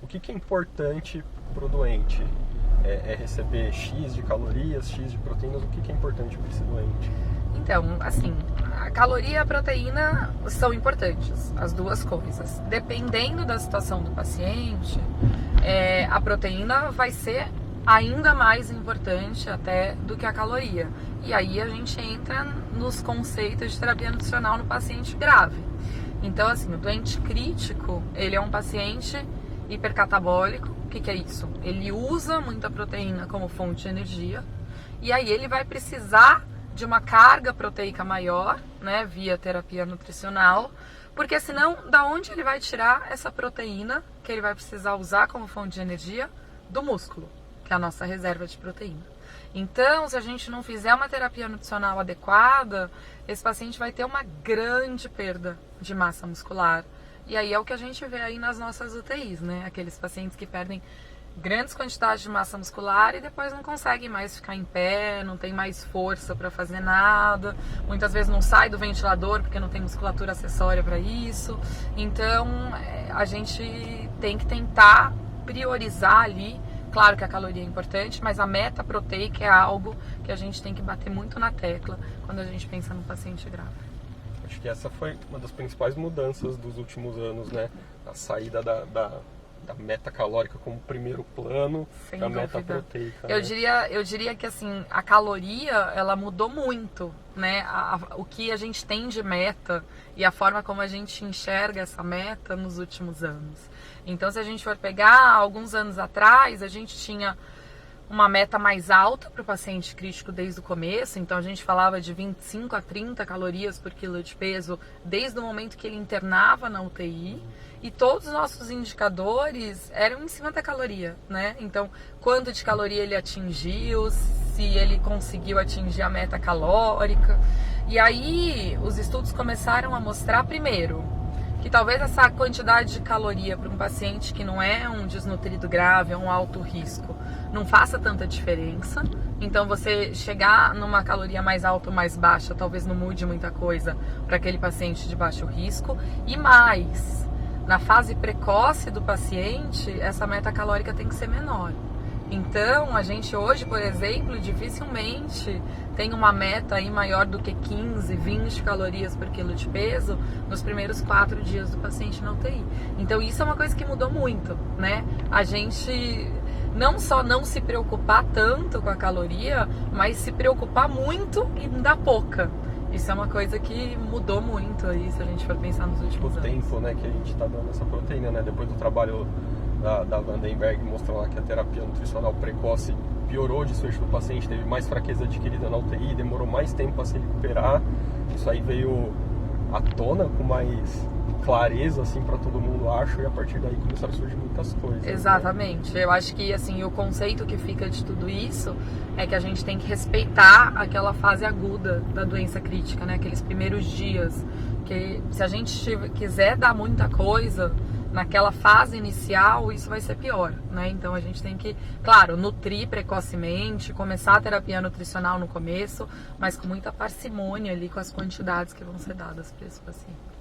o que é importante para o doente? É receber X de calorias, X de proteínas, o que é importante para esse doente? Então, assim, a caloria e a proteína são importantes, as duas coisas. Dependendo da situação do paciente, a proteína vai ser ainda mais importante até do que a caloria. E aí a gente entra nos conceitos de terapia nutricional no paciente grave. Então, assim, o doente crítico, ele é um paciente hipercatabólico. O que é isso? Ele usa muita proteína como fonte de energia e aí ele vai precisar de uma carga proteica maior, né, via terapia nutricional, porque senão, da onde ele vai tirar essa proteína que ele vai precisar usar como fonte de energia? Do músculo, que é a nossa reserva de proteína. Então, se a gente não fizer uma terapia nutricional adequada, esse paciente vai ter uma grande perda de massa muscular. E aí é o que a gente vê aí nas nossas UTIs, né? Aqueles pacientes que perdem grandes quantidades de massa muscular e depois não conseguem mais ficar em pé, não tem mais força para fazer nada, muitas vezes não sai do ventilador porque não tem musculatura acessória para isso. Então a gente tem que tentar priorizar ali. Claro que a caloria é importante, mas a meta proteica é algo que a gente tem que bater muito na tecla quando a gente pensa no paciente grave. Acho que essa foi uma das principais mudanças dos últimos anos, né? A saída da meta calórica como primeiro plano da meta proteica. Eu diria que assim, a caloria, ela mudou muito, né? O que a gente tem de meta e a forma como a gente enxerga essa meta nos últimos anos. Então, se a gente for pegar alguns anos atrás, a gente tinha uma meta mais alta para o paciente crítico desde o começo, então a gente falava de 25 a 30 calorias por quilo de peso desde o momento que ele internava na UTI, e todos os nossos indicadores eram em cima da caloria, né? Então, quanto de caloria ele atingiu, se ele conseguiu atingir a meta calórica. E aí os estudos começaram a mostrar, primeiro, que talvez essa quantidade de caloria para um paciente que não é um desnutrido grave, é um alto risco, não faça tanta diferença. Então você chegar numa caloria mais alta ou mais baixa talvez não mude muita coisa para aquele paciente de baixo risco. E mais, na fase precoce do paciente, essa meta calórica tem que ser menor. Então, a gente hoje, por exemplo, dificilmente tem uma meta aí maior do que 15, 20 calorias por quilo de peso nos primeiros 4 dias do paciente na UTI. Então, isso é uma coisa que mudou muito, né? A gente não só não se preocupar tanto com a caloria, mas se preocupar muito e dar pouca. Isso é uma coisa que mudou muito aí, se a gente for pensar nos últimos anos. O tempo, né, que a gente está dando essa proteína, né? Depois do trabalho da Vandenberg, mostrou lá que a terapia nutricional precoce piorou o desfecho do paciente, teve mais fraqueza adquirida na UTI, demorou mais tempo para se recuperar. Isso aí veio à tona com mais clareza, assim, para todo mundo, acho, e a partir daí começaram a surgir muitas coisas. Exatamente. Né? Eu acho que, assim, o conceito que fica de tudo isso é que a gente tem que respeitar aquela fase aguda da doença crítica, né? Aqueles primeiros dias, que se a gente quiser dar muita coisa naquela fase inicial, isso vai ser pior, né? Então a gente tem que, claro, nutrir precocemente, começar a terapia nutricional no começo, mas com muita parcimônia ali com as quantidades que vão ser dadas para esse paciente.